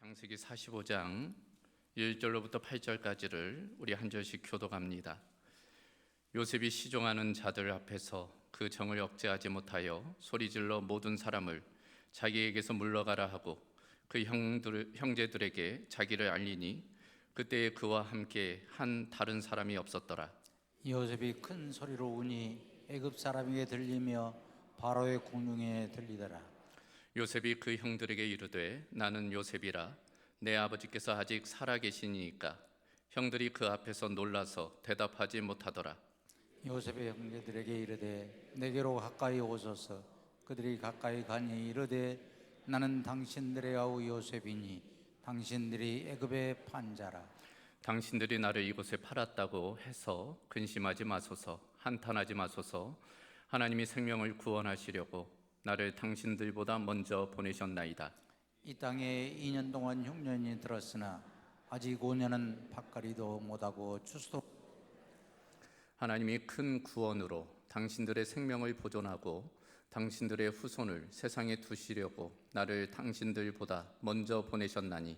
창세기 45장 1절로부터 8절까지를 우리 한 절씩 교독합니다. 요셉이 시종하는 자들 앞에서 그 정을 억제하지 못하여 소리질러 모든 사람을 자기에게서 물러가라 하고 그 형제들에게 자기를 알리니 그때에 그와 함께 한 다른 사람이 없었더라. 요셉이 큰 소리로 우니 애굽 사람에게 들리며 바로의 공중에 들리더라. 요셉이 그 형들에게 이르되 나는 요셉이라 내 아버지께서 아직 살아계시니까 형들이 그 앞에서 놀라서 대답하지 못하더라. 요셉의 형제들에게 이르되 내게로 가까이 오소서. 그들이 가까이 가니 이르되 나는 당신들의 아우 요셉이니 당신들이 애굽의 판자라. 당신들이 나를 이곳에 팔았다고 해서 근심하지 마소서. 한탄하지 마소서. 하나님이 생명을 구원하시려고 나를 당신들보다 먼저 보내셨나이다. 이 땅에 2년 동안 흉년이 들었으나 아직 5년은 밭갈이도 못하고 추수도. 하나님이 큰 구원으로 당신들의 생명을 보존하고 당신들의 후손을 세상에 두시려고 나를 당신들보다 먼저 보내셨나니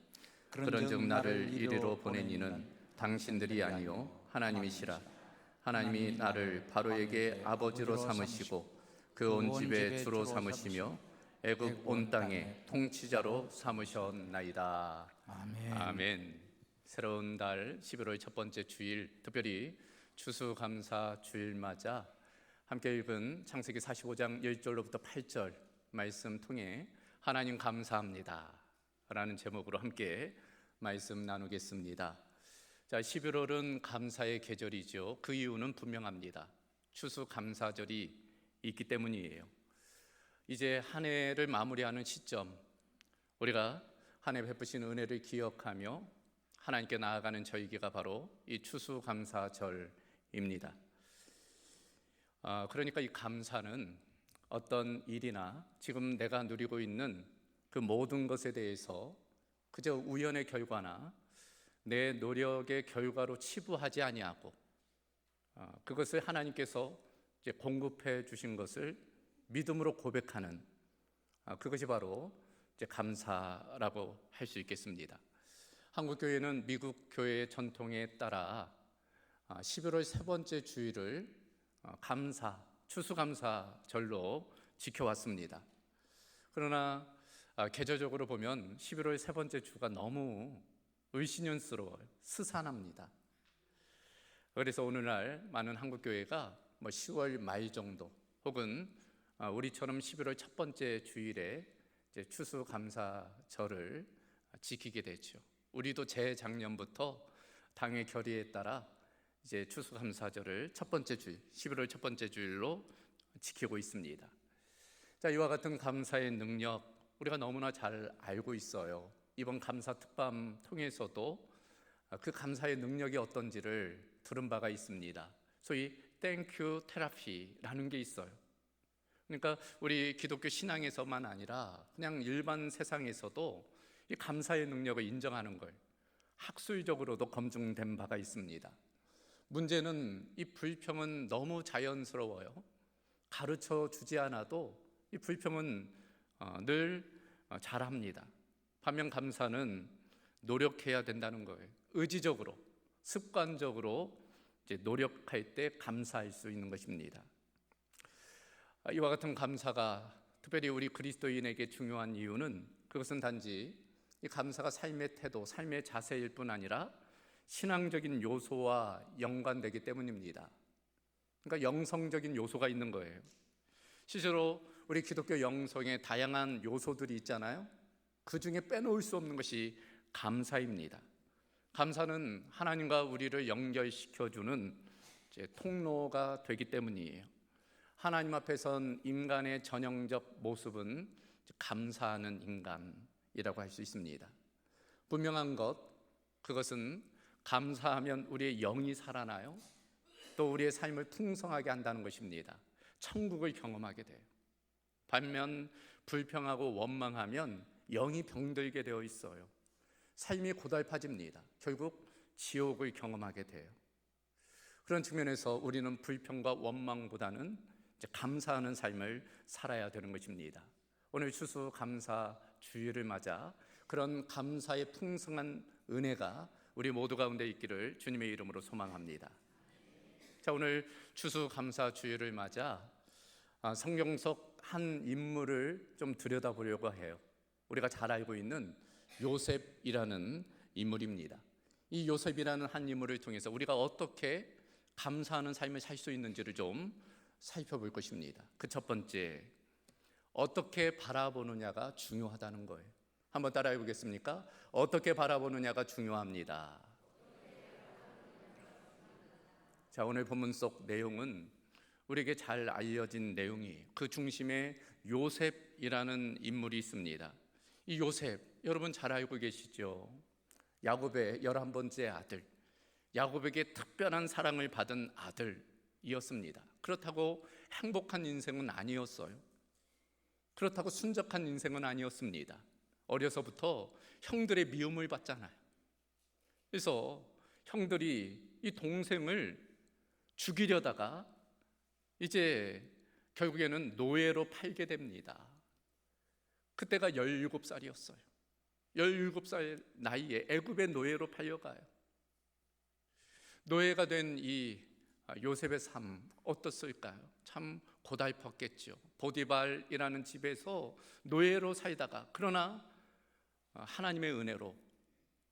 그런즉 나를 이리로 보낸 이는 당신들이 아니요 하나님이시라. 하나님이 나를 바로에게 아버지로 삼으시고 그 온 집의 주로 삼으시며 애굽 온 땅의 통치자로 삼으셨나이다. 아멘. 아멘. 새로운 달 11월 첫 번째 주일, 특별히 추수감사 주일 맞아 함께 읽은 창세기 45장 1절로부터 8절 말씀 통해 하나님 감사합니다 라는 제목으로 함께 말씀 나누겠습니다. 자, 11월은 감사의 계절이죠. 그 이유는 분명합니다. 추수감사절이 있기 때문이에요. 이제 한 해를 마무리하는 시점, 우리가 한 해 베푸신 은혜를 기억하며 하나님께 나아가는 절기가 바로 이 추수감사절입니다. 그러니까 이 감사는 어떤 일이나 지금 내가 누리고 있는 그 모든 것에 대해서 그저 우연의 결과나 내 노력의 결과로 치부하지 아니하고 그것을 하나님께서 이제 공급해 주신 것을 믿음으로 고백하는 그것이 바로 이제 감사라고 할 수 있겠습니다. 한국 교회는 미국 교회의 전통에 따라 11월 세 번째 주일을 감사, 추수감사절로 지켜왔습니다. 그러나 계절적으로 보면 11월 세 번째 주가 너무 을신년스러워요. 스산합니다. 그래서 오늘날 많은 한국 교회가 10월 말 정도 혹은 우리처럼 11월 첫 번째 주일에 이제 추수감사절을 지키게 되죠. 우리도 재작년부터 당의 결의에 따라 이제 추수감사절을 첫 번째 주일, 11월 첫 번째 주일로 지키고 있습니다. 자, 이와 같은 감사의 능력 우리가 너무나 잘 알고 있어요. 이번 감사 특밤 통해서도 그 감사의 능력이 어떤지를 들은 바가 있습니다. 소위 땡큐 테라피라는 게 있어요. 그러니까 우리 기독교 신앙에서만 아니라 그냥 일반 세상에서도 이 감사의 능력을 인정하는 걸 학술적으로도 검증된 바가 있습니다. 문제는 이 불평은 너무 자연스러워요. 가르쳐 주지 않아도 이 불평은 늘 잘합니다. 반면 감사는 노력해야 된다는 거예요. 의지적으로, 습관적으로 이제 노력할 때 감사할 수 있는 것입니다. 이와 같은 감사가 특별히 우리 그리스도인에게 중요한 이유는 그것은 단지 이 감사가 삶의 태도, 삶의 자세일 뿐 아니라 신앙적인 요소와 연관되기 때문입니다. 그러니까 영성적인 요소가 있는 거예요. 실제로 우리 기독교 영성에 다양한 요소들이 있잖아요. 그 중에 빼놓을 수 없는 것이 감사입니다. 감사는 하나님과 우리를 연결시켜주는 이제 통로가 되기 때문이에요. 하나님 앞에 선 인간의 전형적 모습은 감사하는 인간이라고 할 수 있습니다. 분명한 것, 그것은 감사하면 우리의 영이 살아나요. 또 우리의 삶을 풍성하게 한다는 것입니다. 천국을 경험하게 돼요. 반면 불평하고 원망하면 영이 병들게 되어 있어요. 삶이 고달파집니다. 결국 지옥을 경험하게 돼요. 그런 측면에서 우리는 불평과 원망보다는 이제 감사하는 삶을 살아야 되는 것입니다. 오늘 추수감사 주일을 맞아 그런 감사의 풍성한 은혜가 우리 모두 가운데 있기를 주님의 이름으로 소망합니다. 자, 오늘 추수감사주일을 맞아 성경 속 한 인물을 좀 들여다보려고 해요. 우리가 잘 알고 있는 요셉이라는 인물입니다. 이 요셉이라는 한 인물을 통해서 우리가 어떻게 감사하는 삶을 살 수 있는지를 좀 살펴볼 것입니다. 그 첫 번째, 어떻게 바라보느냐가 중요하다는 거예요. 한번 따라해 보겠습니까? 어떻게 바라보느냐가 중요합니다. 자, 오늘 본문 속 내용은 우리에게 잘 알려진 내용이에요. 그 중심에 요셉이라는 인물이 있습니다. 이 요셉, 여러분 잘 알고 계시죠? 야곱의 11번째 아들, 야곱에게 특별한 사랑을 받은 아들이었습니다. 그렇다고 행복한 인생은 아니었어요. 그렇다고 순적한 인생은 아니었습니다. 어려서부터 형들의 미움을 받잖아요. 그래서 형들이 이 동생을 죽이려다가 이제 결국에는 노예로 팔게 됩니다. 그때가 17살이었어요. 17살 나이에 애굽의 노예로 팔려가요. 노예가 된 이 요셉의 삶 어떻을까요? 참 고달팠겠죠. 보디발이라는 집에서 노예로 살다가, 그러나 하나님의 은혜로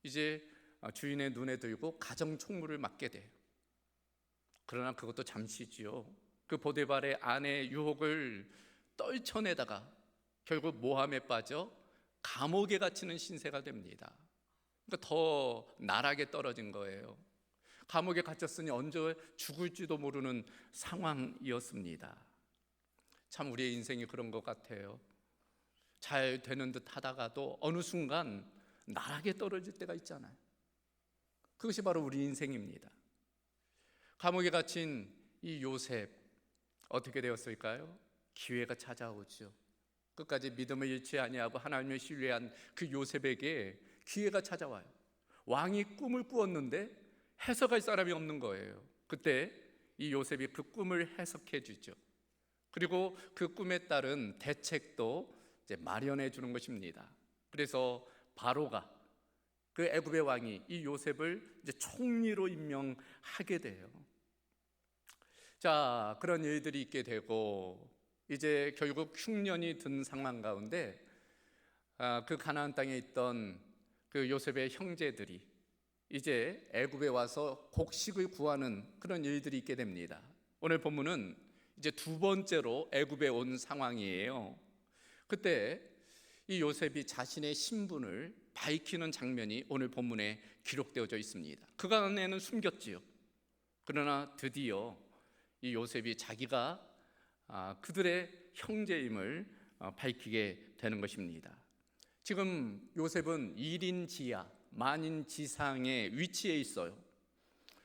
이제 주인의 눈에 들고 가정 총무를 맡게 돼요. 그러나 그것도 잠시지요. 그 보디발의 아내의 유혹을 떨쳐내다가 결국 모함에 빠져 감옥에 갇히는 신세가 됩니다. 그러니까 더 나락에 떨어진 거예요. 감옥에 갇혔으니 언제 죽을지도 모르는 상황이었습니다. 참 우리의 인생이 그런 것 같아요. 잘 되는 듯 하다가도 어느 순간 나락에 떨어질 때가 있잖아요. 그것이 바로 우리 인생입니다. 감옥에 갇힌 이 요셉, 어떻게 되었을까요? 기회가 찾아오죠. 끝까지 믿음을 잃지 아니하고 하나님을 신뢰한 그 요셉에게 기회가 찾아와요. 왕이 꿈을 꾸었는데 해석할 사람이 없는 거예요. 그때 이 요셉이 그 꿈을 해석해 주죠. 그리고 그 꿈에 따른 대책도 이제 마련해 주는 것입니다. 그래서 바로가, 그 애굽의 왕이 이 요셉을 이제 총리로 임명하게 돼요. 자, 그런 일들이 있게 되고 이제 결국 흉년이 든 상황 가운데 그 가나안 땅에 있던 그 요셉의 형제들이 이제 애굽에 와서 곡식을 구하는 그런 일들이 있게 됩니다. 오늘 본문은 이제 두 번째로 애굽에 온 상황이에요. 그때 이 요셉이 자신의 신분을 밝히는 장면이 오늘 본문에 기록되어져 있습니다. 그간에는 숨겼지요. 그러나 드디어 이 요셉이 자기가 그들의 형제임을 밝히게 되는 것입니다. 지금 요셉은 1인 지하, 만인 지상의 위치에 있어요.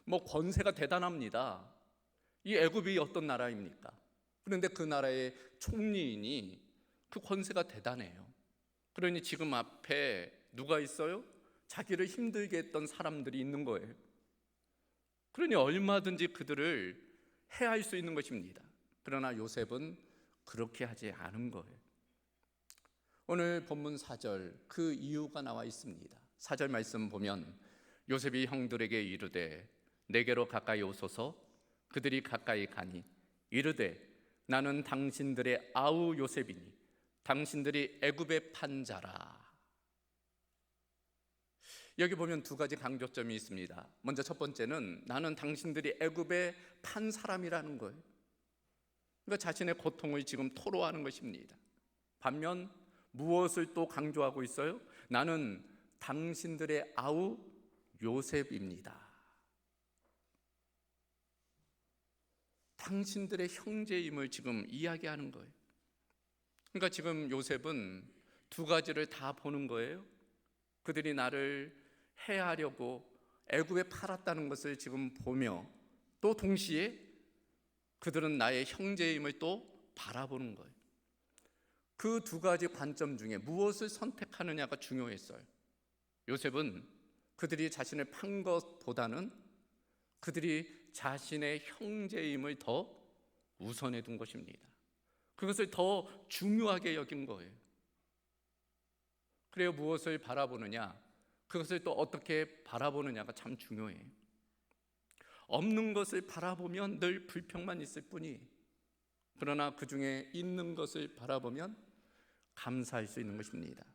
뭐 권세가 대단합니다. 이 애굽이 어떤 나라입니까? 그런데 그 나라의 총리이니 그 권세가 대단해요. 그러니 지금 앞에 누가 있어요? 자기를 힘들게 했던 사람들이 있는 거예요. 그러니 얼마든지 그들을 해할 수 있는 것입니다. 그러나 요셉은 그렇게 하지 않은 거예요. 오늘 본문 4절 그 이유가 나와 있습니다. 4절 말씀 보면 요셉이 형들에게 이르되 내게로 가까이 오소서. 그들이 가까이 가니 이르되 나는 당신들의 아우 요셉이니 당신들이 애굽에 판 자라. 여기 보면 두 가지 강조점이 있습니다. 먼저 첫 번째는 나는 당신들이 애굽에 판 사람이라는 거예요. 그러니까 자신의 고통을 지금 토로하는 것입니다. 반면 무엇을 또 강조하고 있어요? 나는 당신들의 아우 요셉입니다. 당신들의 형제임을 지금 이야기하는 거예요. 그러니까 지금 요셉은 두 가지를 다 보는 거예요. 그들이 나를 해하려고 애굽에 팔았다는 것을 지금 보며 또 동시에 그들은 나의 형제임을 또 바라보는 거예요. 그 두 가지 관점 중에 무엇을 선택하느냐가 중요했어요. 요셉은 그들이 자신을 판 것보다는 그들이 자신의 형제임을 더 우선해 둔 것입니다. 그것을 더 중요하게 여긴 거예요. 그래요. 무엇을 바라보느냐, 그것을 또 어떻게 바라보느냐가 참 중요해요. 없는 것을 바라보면 늘 불평만 있을 뿐이, 그러나 그 중에 있는 것을 바라보면 감사할 수 있는 것입니다.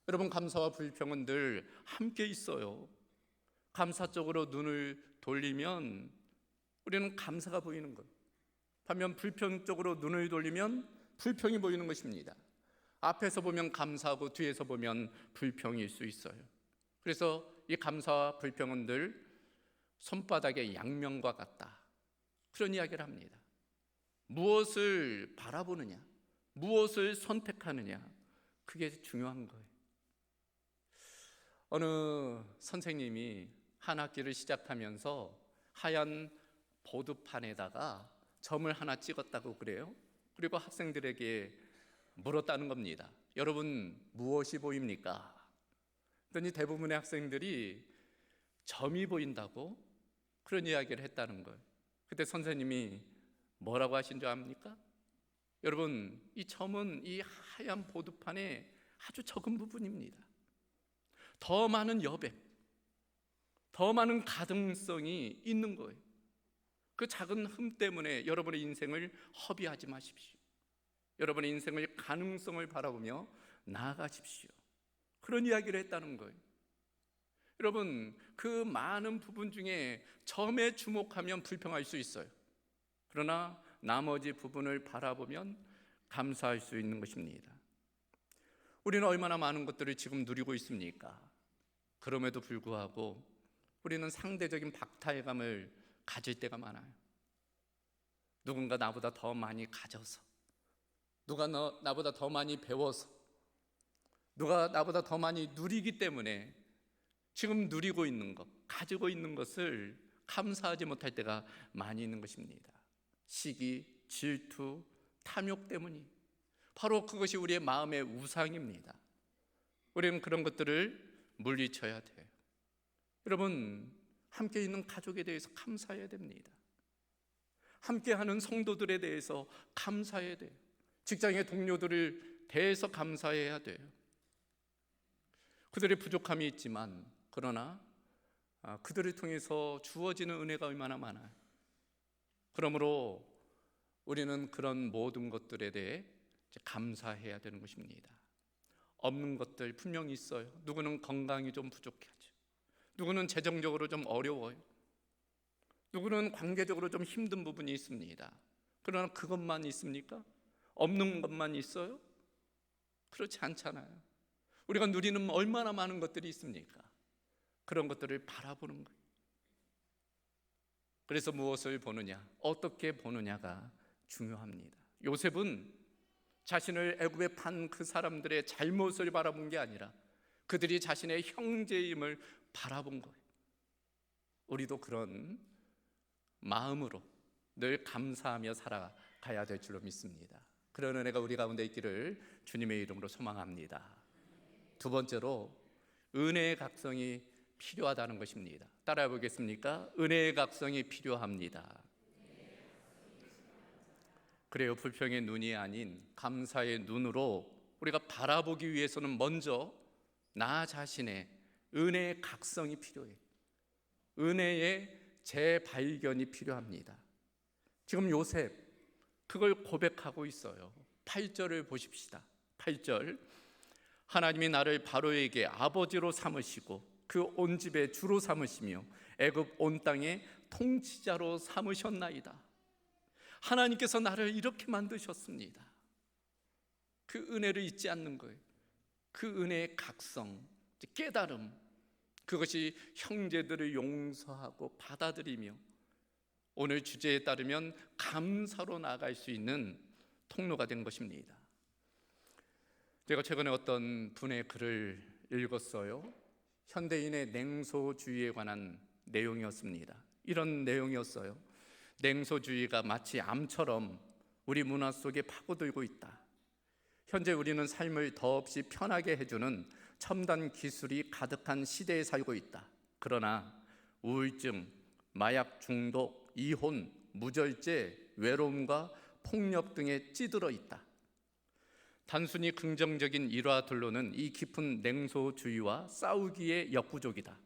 여러분, 감사와 불평은 늘 함께 있어요. 감사 쪽으로 눈을 돌리면 우리는 감사가 보이는 거예요. 반면 불평 쪽으로 눈을 돌리면 불평이 보이는 것입니다. 앞에서 보면 감사하고 뒤에서 보면 불평일 수 있어요. 그래서 이 감사와 불평은 늘 손바닥의 양면과 같다, 그런 이야기를 합니다. 무엇을 바라보느냐, 무엇을 선택하느냐, 그게 중요한 거예요. 어느 선생님이 한 학기를 시작하면서 하얀 보드판에다가 점을 하나 찍었다고 그래요. 그리고 학생들에게 물었다는 겁니다. 여러분, 무엇이 보입니까? 그랬더니 대부분의 학생들이 점이 보인다고 그런 이야기를 했다는 거예요. 그때 선생님이 뭐라고 하신 줄 압니까? 여러분, 이 점은 이 하얀 보드판의 아주 적은 부분입니다. 더 많은 여백, 더 많은 가능성이 있는 거예요. 그 작은 흠 때문에 여러분의 인생을 허비하지 마십시오. 여러분의 인생의 가능성을 바라보며 나아가십시오. 그런 이야기를 했다는 거예요. 여러분, 그 많은 부분 중에 점에 주목하면 불평할 수 있어요. 그러나 나머지 부분을 바라보면 감사할 수 있는 것입니다. 우리는 얼마나 많은 것들을 지금 누리고 있습니까? 그럼에도 불구하고 우리는 상대적인 박탈감을 가질 때가 많아요. 누군가 나보다 더 많이 가져서, 누가 나보다 더 많이 배워서, 누가 나보다 더 많이 누리기 때문에 지금 누리고 있는 것, 가지고 있는 것을 감사하지 못할 때가 많이 있는 것입니다. 시기, 질투, 탐욕 때문이, 바로 그것이 우리의 마음의 우상입니다. 우리는 그런 것들을 물리쳐야 돼요. 여러분, 함께 있는 가족에 대해서 감사해야 됩니다. 함께하는 성도들에 대해서 감사해야 돼요. 직장의 동료들을 대해서 감사해야 돼요. 그들의 부족함이 있지만, 그러나 그들을 통해서 주어지는 은혜가 얼마나 많아요. 그러므로 우리는 그런 모든 것들에 대해 감사해야 되는 것입니다. 없는 것들 분명히 있어요. 누구는 건강이 좀 부족하죠. 누구는 재정적으로 좀 어려워요. 누구는 관계적으로 좀 힘든 부분이 있습니다. 그러나 그것만 있습니까? 없는 것만 있어요? 그렇지 않잖아요. 우리가 누리는 얼마나 많은 것들이 있습니까? 그런 것들을 바라보는 거예요. 그래서 무엇을 보느냐, 어떻게 보느냐가 중요합니다. 요셉은 자신을 애굽에 판 그 사람들의 잘못을 바라본 게 아니라 그들이 자신의 형제임을 바라본 거예요. 우리도 그런 마음으로 늘 감사하며 살아가야 될 줄로 믿습니다. 그런 은혜가 우리 가운데 있기를 주님의 이름으로 소망합니다. 두 번째로, 은혜의 각성이 필요하다는 것입니다. 따라해 보겠습니까? 은혜의 각성이 필요합니다. 그래요. 불평의 눈이 아닌 감사의 눈으로 우리가 바라보기 위해서는 먼저 나 자신의 은혜의 각성이 필요해요. 은혜의 재발견이 필요합니다. 지금 요셉 그걸 고백하고 있어요. 8절을 보십시다. 8절, 하나님이 나를 바로에게 아버지로 삼으시고 그 온 집의 주로 삼으시며 애굽 온 땅의 통치자로 삼으셨나이다. 하나님께서 나를 이렇게 만드셨습니다. 그 은혜를 잊지 않는 거예요. 그 은혜의 각성, 깨달음, 그것이 형제들을 용서하고 받아들이며 오늘 주제에 따르면 감사로 나아갈 수 있는 통로가 된 것입니다. 제가 최근에 어떤 분의 글을 읽었어요. 현대인의 냉소주의에 관한 내용이었습니다. 이런 내용이었어요. 냉소주의가 마치 암처럼 우리 문화 속에 파고들고 있다. 현재 우리는 삶을 더없이 편하게 해주는 첨단 기술이 가득한 시대에 살고 있다. 그러나 우울증, 마약 중독, 이혼, 무절제, 외로움과 폭력 등에 찌들어 있다. 단순히 긍정적인 일화들로는 이 깊은 냉소주의와 싸우기에 역부족이다.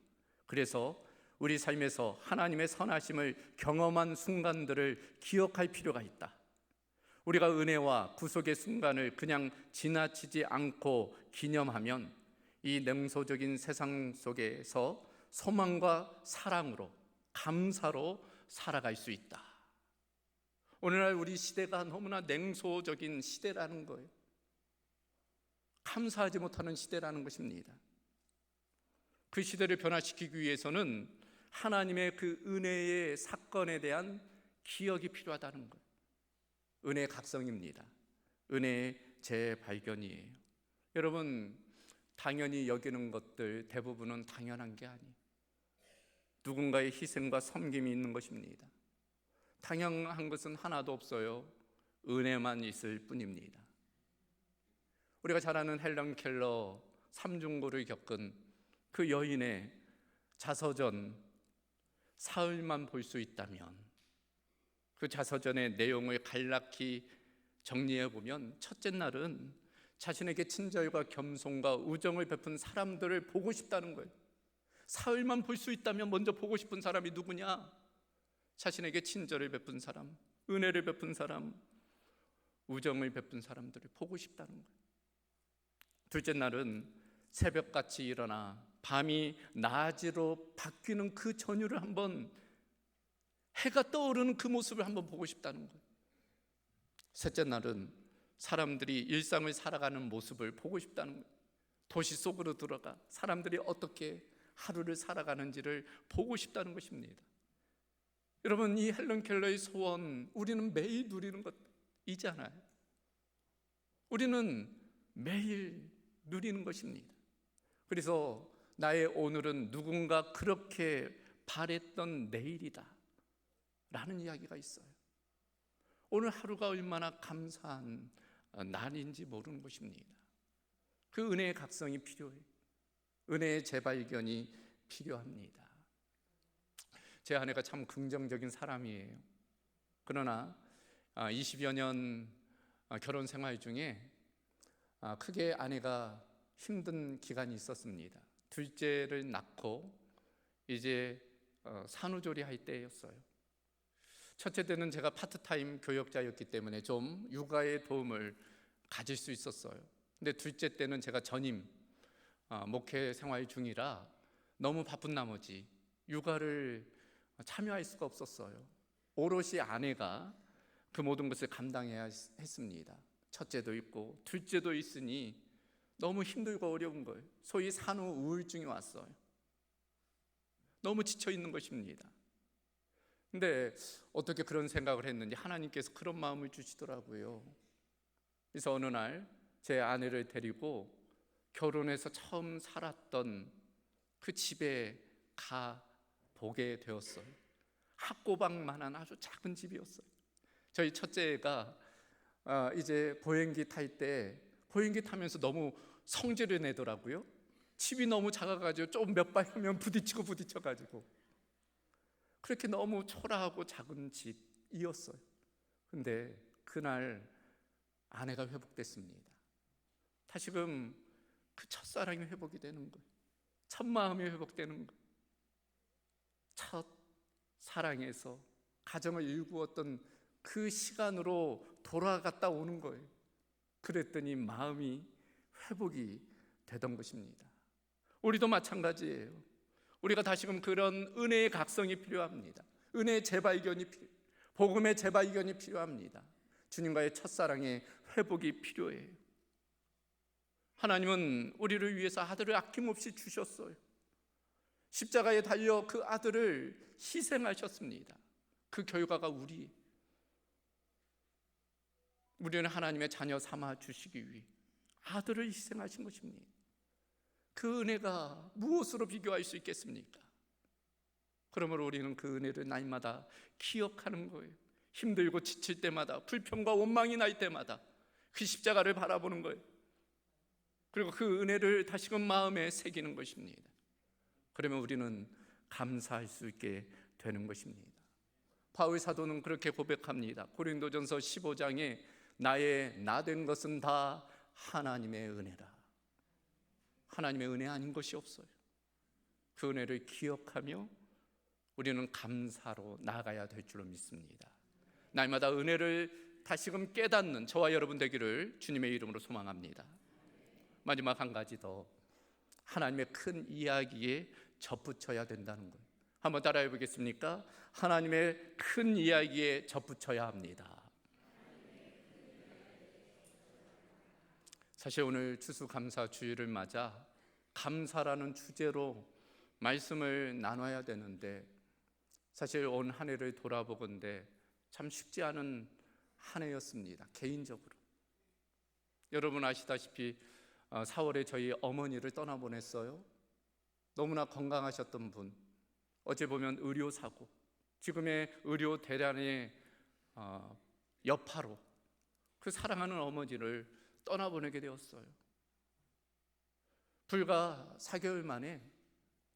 그래서 우리 삶에서 하나님의 선하심을 경험한 순간들을 기억할 필요가 있다. 우리가 은혜와 구속의 순간을 그냥 지나치지 않고 기념하면 이 냉소적인 세상 속에서 소망과 사랑으로, 감사로 살아갈 수 있다. 오늘날 우리 시대가 너무나 냉소적인 시대라는 거예요. 감사하지 못하는 시대라는 것입니다. 그 시대를 변화시키기 위해서는 하나님의 그 은혜의 사건에 대한 기억이 필요하다는 거예요. 은혜의 각성입니다. 은혜의 재발견이에요. 여러분, 당연히 여기는 것들 대부분은 당연한 게 아니에요. 누군가의 희생과 섬김이 있는 것입니다. 당연한 것은 하나도 없어요. 은혜만 있을 뿐입니다. 우리가 잘 아는 헬런 켈러 삼중고를 겪은 그 여인의 자서전 사흘만 볼 수 있다면, 그 자서전의 내용을 간략히 정리해 보면, 첫째 날은 자신에게 친절과 겸손과 우정을 베푼 사람들을 보고 싶다는 거예요. 사흘만 볼 수 있다면 먼저 보고 싶은 사람이 누구냐? 자신에게 친절을 베푼 사람, 은혜를 베푼 사람, 우정을 베푼 사람들을 보고 싶다는 거예요. 둘째 날은 새벽같이 일어나 밤이 낮으로 바뀌는 그 전율을 한번, 해가 떠오르는 그 모습을 한번 보고 싶다는 거예요. 셋째 날은 사람들이 일상을 살아가는 모습을 보고 싶다는 거예요. 도시 속으로 들어가 사람들이 어떻게 하루를 살아가는지를 보고 싶다는 것입니다. 여러분, 이 헬런 켈러의 소원, 우리는 매일 누리는 것이잖아요. 우리는 매일 누리는 것입니다. 그래서 나의 오늘은 누군가 그렇게 바랬던 내일이다 라는 이야기가 있어요. 오늘 하루가 얼마나 감사한 날인지 모르는 것입니다. 그 은혜의 각성이 필요해요. 은혜의 재발견이 필요합니다. 제 아내가 참 긍정적인 사람이에요. 그러나 20여 년 결혼 생활 중에 크게 아내가 힘든 기간이 있었습니다. 둘째를 낳고 이제 산후조리 할 때였어요. 첫째 때는 제가 파트타임 교역자였기 때문에 좀 육아의 도움을 가질 수 있었어요. 근데 둘째 때는 제가 전임 목회 생활 중이라 너무 바쁜 나머지 육아를 참여할 수가 없었어요. 오롯이 아내가 그 모든 것을 감당해야 했습니다. 첫째도 있고 둘째도 있으니 너무 힘들고 어려운 거예요. 소위 산후 우울증이 왔어요. 너무 지쳐 있는 것입니다. 근데 어떻게 그런 생각을 했는지 하나님께서 그런 마음을 주시더라고요. 그래서 어느 날 제 아내를 데리고 결혼해서 처음 살았던 그 집에 가 보게 되었어요. 학고방만한 아주 작은 집이었어요. 저희 첫째가 이제 보행기 탈 때 보행기 타면서 너무 성질을 내더라고요. 집이 너무 작아가지고 좀 몇 발 하면 부딪혀가지고 그렇게 너무 초라하고 작은 집이었어요. 근데 그날 아내가 회복됐습니다. 다시금 그 첫사랑이 회복이 되는 거예요. 첫 마음이 회복되는 거예요. 첫 사랑에서 가정을 일구었던 그 시간으로 돌아갔다 오는 거예요. 그랬더니 마음이 회복이 되던 것입니다. 우리도 마찬가지예요. 우리가 다시금 그런 은혜의 각성이 필요합니다. 은혜의 재발견이 복음의 재발견이 필요합니다. 주님과의 첫사랑의 회복이 필요해요. 하나님은 우리를 위해서 아들을 아낌없이 주셨어요. 십자가에 달려 그 아들을 희생하셨습니다. 그 결과가 우리는 하나님의 자녀 삼아 주시기 위해 아들을 희생하신 것입니다. 그 은혜가 무엇으로 비교할 수 있겠습니까? 그러므로 우리는 그 은혜를 날마다 기억하는 거예요. 힘들고 지칠 때마다, 불평과 원망이 날 때마다 그 십자가를 바라보는 거예요. 그리고 그 은혜를 다시금 마음에 새기는 것입니다. 그러면 우리는 감사할 수 있게 되는 것입니다. 바울 사도는 그렇게 고백합니다. 고린도전서 15장에 나의 나 된 것은 다 하나님의 은혜라. 하나님의 은혜 아닌 것이 없어요. 그 은혜를 기억하며 우리는 감사로 나아가야 될 줄로 믿습니다. 날마다 은혜를 다시금 깨닫는 저와 여러분 되기를 주님의 이름으로 소망합니다. 마지막 한 가지 더, 하나님의 큰 이야기에 접붙여야 된다는 것. 한번 따라해 보겠습니까? 하나님의 큰 이야기에 접붙여야 합니다. 사실 오늘 추수감사 주일을 맞아 감사라는 주제로 말씀을 나눠야 되는데, 사실 온 한 해를 돌아보건대 참 쉽지 않은 한 해였습니다. 개인적으로 여러분 아시다시피 4월에 저희 어머니를 떠나보냈어요. 너무나 건강하셨던 분, 어제 보면 의료사고, 지금의 의료 대란의 여파로 그 사랑하는 어머니를 떠나보내게 되었어요. 불과 4개월 만에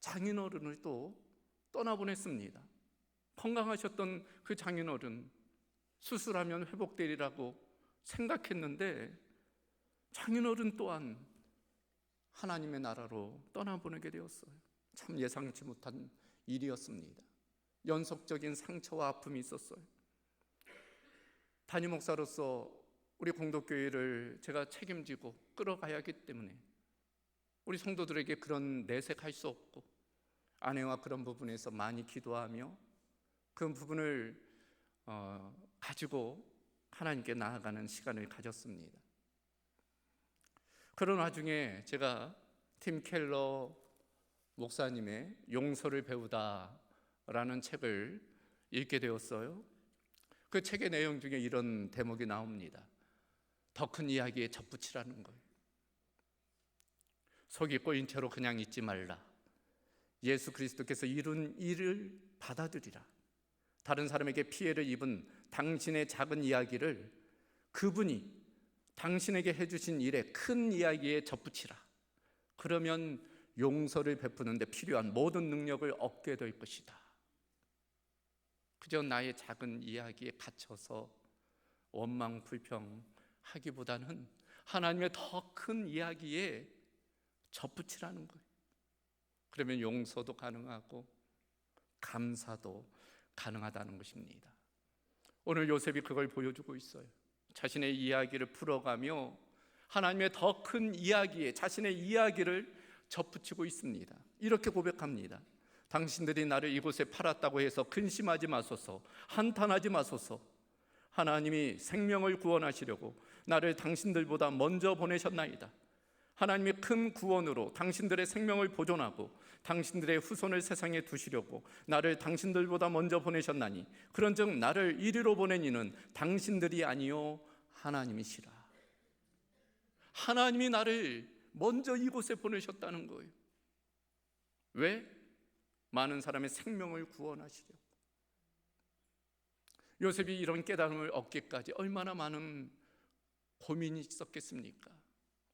장인어른을 또 떠나보냈습니다. 건강하셨던 그 장인어른, 수술하면 회복되리라고 생각했는데 장인어른 또한 하나님의 나라로 떠나보내게 되었어요. 참 예상치 못한 일이었습니다. 연속적인 상처와 아픔이 있었어요. 담임 목사로서 우리 공동교회를 제가 책임지고 끌어가야 하기 때문에 우리 성도들에게 그런 내색할 수 없고, 아내와 그런 부분에서 많이 기도하며 그 부분을 가지고 하나님께 나아가는 시간을 가졌습니다. 그런 와중에 제가 팀 켈러 목사님의 용서를 배우다라는 책을 읽게 되었어요. 그 책의 내용 중에 이런 대목이 나옵니다. 더 큰 이야기에 접붙이라는 거예요. 속이 꼬인 채로 그냥 있지 말라. 예수 그리스도께서 이룬 일을 받아들이라. 다른 사람에게 피해를 입은 당신의 작은 이야기를 그분이 당신에게 해주신 일의 큰 이야기에 접붙이라. 그러면 용서를 베푸는 데 필요한 모든 능력을 얻게 될 것이다. 그저 나의 작은 이야기에 갇혀서 원망 불평하기보다는 하나님의 더 큰 이야기에 접붙이라는 거예요. 그러면 용서도 가능하고 감사도 가능하다는 것입니다. 오늘 요셉이 그걸 보여주고 있어요. 자신의 이야기를 풀어가며 하나님의 더 큰 이야기에 자신의 이야기를 접붙이고 있습니다. 이렇게 고백합니다. 당신들이 나를 이곳에 팔았다고 해서 근심하지 마소서, 한탄하지 마소서. 하나님이 생명을 구원하시려고 나를 당신들보다 먼저 보내셨나이다. 하나님의 큰 구원으로 당신들의 생명을 보존하고 당신들의 후손을 세상에 두시려고 나를 당신들보다 먼저 보내셨나니 그런즉 나를 이리로 보낸 이는 당신들이 아니요 하나님이시라. 하나님이 나를 먼저 이곳에 보내셨다는 거예요. 왜? 많은 사람의 생명을 구원하시려고. 요셉이 이런 깨달음을 얻기까지 얼마나 많은 고민이 있었겠습니까?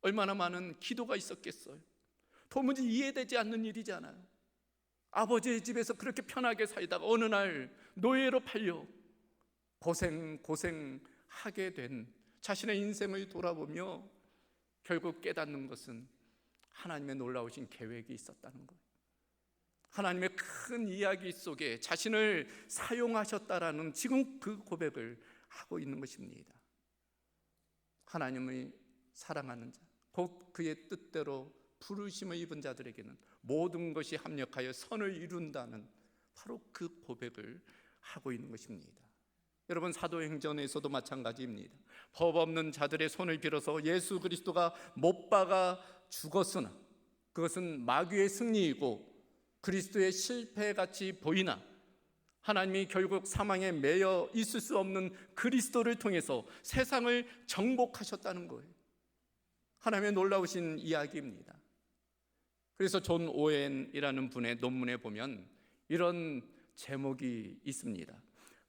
얼마나 많은 기도가 있었겠어요. 도무지 이해되지 않는 일이잖아요. 아버지의 집에서 그렇게 편하게 살다가 어느 날 노예로 팔려 고생하게 된 자신의 인생을 돌아보며 결국 깨닫는 것은 하나님의 놀라우신 계획이 있었다는 거예요. 하나님의 큰 이야기 속에 자신을 사용하셨다라는 지금 그 고백을 하고 있는 것입니다. 하나님의 사랑하는 자, 곧 그의 뜻대로 부르심을 입은 자들에게는 모든 것이 합력하여 선을 이룬다는 바로 그 고백을 하고 있는 것입니다. 여러분, 사도행전에서도 마찬가지입니다. 법 없는 자들의 손을 빌어서 예수 그리스도가 못 박아 죽었으나 그것은 마귀의 승리이고 그리스도의 실패같이 보이나 하나님이 결국 사망에 매여 있을 수 없는 그리스도를 통해서 세상을 정복하셨다는 거예요. 하나님의 놀라우신 이야기입니다. 그래서 존 오웬이라는 분의 논문에 보면 이런 제목이 있습니다.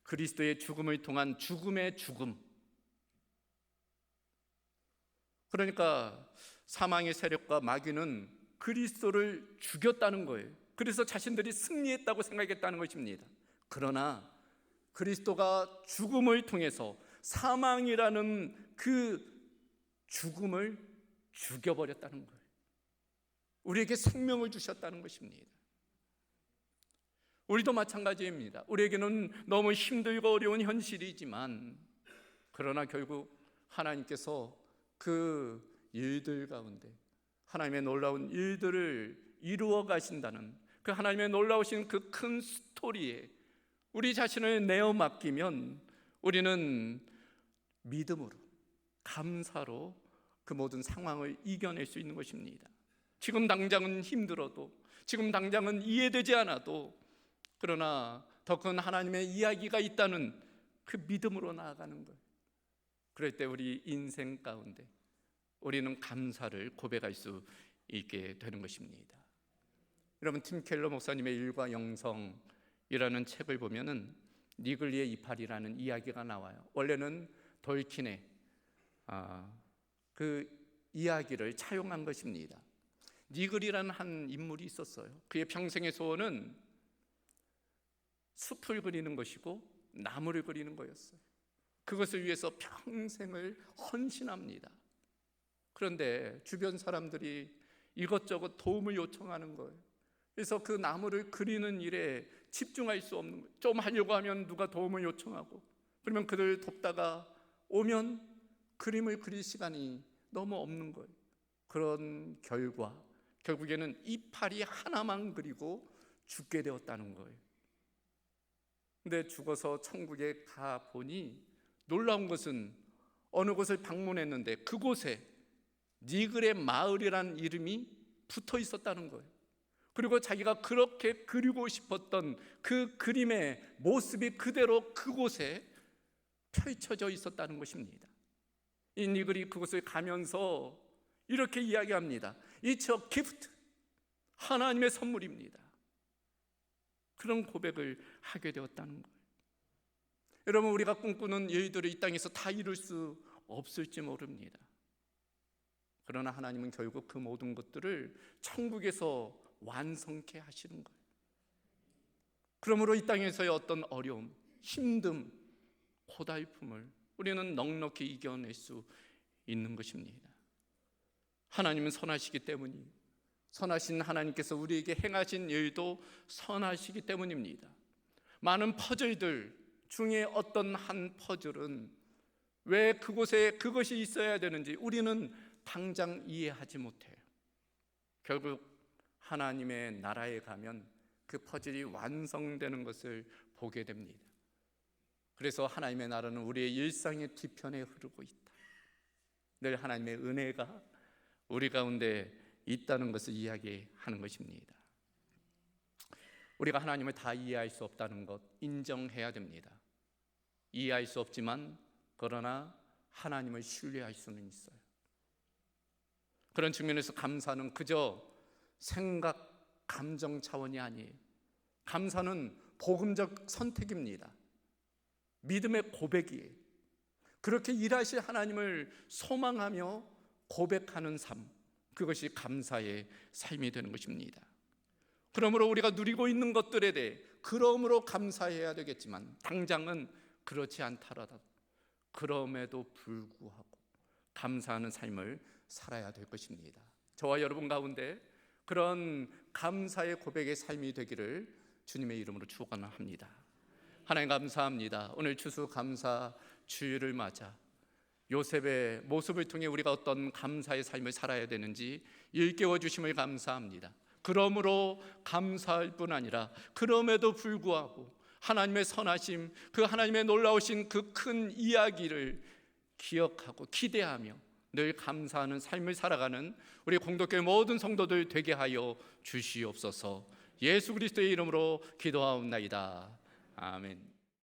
그리스도의 죽음을 통한 죽음의 죽음. 그러니까 사망의 세력과 마귀는 그리스도를 죽였다는 거예요. 그래서 자신들이 승리했다고 생각했다는 것입니다. 그러나 그리스도가 죽음을 통해서 사망이라는 그 죽음을 죽여버렸다는 거예요. 우리에게 생명을 주셨다는 것입니다. 우리도 마찬가지입니다. 우리에게는 너무 힘들고 어려운 현실이지만 그러나 결국 하나님께서 그 일들 가운데 하나님의 놀라운 일들을 이루어 가신다는 그 하나님의 놀라우신 그 큰 스토리에 우리 자신을 내어 맡기면 우리는 믿음으로, 감사로 그 모든 상황을 이겨낼 수 있는 것입니다. 지금 당장은 힘들어도, 지금 당장은 이해되지 않아도, 그러나 더 큰 하나님의 이야기가 있다는 그 믿음으로 나아가는 거예요. 그럴 때 우리 인생 가운데 우리는 감사를 고백할 수 있게 되는 것입니다. 여러분, 팀 켈러 목사님의 일과 영성이라는 책을 보면은 니글리의 이파리라는 이야기가 나와요. 원래는 돌킨의 그 이야기를 차용한 것입니다. 니글이라는 한 인물이 있었어요. 그의 평생의 소원은 숲을 그리는 것이고 나무를 그리는 거였어요. 그것을 위해서 평생을 헌신합니다. 그런데 주변 사람들이 이것저것 도움을 요청하는 거예요. 그래서 그 나무를 그리는 일에 집중할 수 없는 거예요. 좀 하려고 하면 누가 도움을 요청하고, 그러면 그를 돕다가 오면 그림을 그릴 시간이 너무 없는 거예요. 그런 결과 결국에는 이파리 하나만 그리고 죽게 되었다는 거예요. 근데 죽어서 천국에 가 보니 놀라운 것은 어느 곳을 방문했는데 그곳에 니글의 마을이라는 이름이 붙어 있었다는 거예요. 그리고 자기가 그렇게 그리고 싶었던 그 그림의 모습이 그대로 그곳에 펼쳐져 있었다는 것입니다. 이 니글이 그곳을 가면서 이렇게 이야기합니다. It's a gift. 하나님의 선물입니다. 그런 고백을 하게 되었다는 거예요. 여러분, 우리가 꿈꾸는 일들을 이 땅에서 다 이룰 수 없을지 모릅니다. 그러나 하나님은 결국 그 모든 것들을 천국에서 완성케 하시는 거예요. 그러므로 이 땅에서의 어떤 어려움, 힘듦, 고달픔을 우리는 넉넉히 이겨낼 수 있는 것입니다. 하나님은 선하시기 때문이에요. 선하신 하나님께서 우리에게 행하신 일도 선하시기 때문입니다. 많은 퍼즐들 중에 어떤 한 퍼즐은 왜 그곳에 그것이 있어야 되는지 우리는 당장 이해하지 못해요. 결국 하나님의 나라에 가면 그 퍼즐이 완성되는 것을 보게 됩니다. 그래서 하나님의 나라는 우리의 일상의 뒤편에 흐르고 있다. 늘 하나님의 은혜가 우리 가운데 있다는 것을 이야기하는 것입니다. 우리가 하나님을 다 이해할 수 없다는 것 인정해야 됩니다. 이해할 수 없지만 그러나 하나님을 신뢰할 수는 있어요. 그런 측면에서 감사는 그저 생각, 감정 차원이 아니에요. 감사는 복음적 선택입니다. 믿음의 고백이에요. 그렇게 일하실 하나님을 소망하며 고백하는 삶, 그것이 감사의 삶이 되는 것입니다. 그러므로 우리가 누리고 있는 것들에 대해 그러므로 감사해야 되겠지만 당장은 그렇지 않더라도 그럼에도 불구하고 감사하는 삶을 살아야 될 것입니다. 저와 여러분 가운데 그런 감사의 고백의 삶이 되기를 주님의 이름으로 축원합니다. 하나님 감사합니다. 오늘 추수감사 주일을 맞아 요셉의 모습을 통해 우리가 어떤 감사의 삶을 살아야 되는지 일깨워 주심을 감사합니다. 그러므로 감사할 뿐 아니라 그럼에도 불구하고 하나님의 선하심, 그 하나님의 놀라우신 그 큰 이야기를 기억하고 기대하며 늘 감사하는 삶을 살아가는 우리 공동교회 모든 성도들 되게 하여 주시옵소서. 예수 그리스도의 이름으로 기도하옵나이다. 아멘.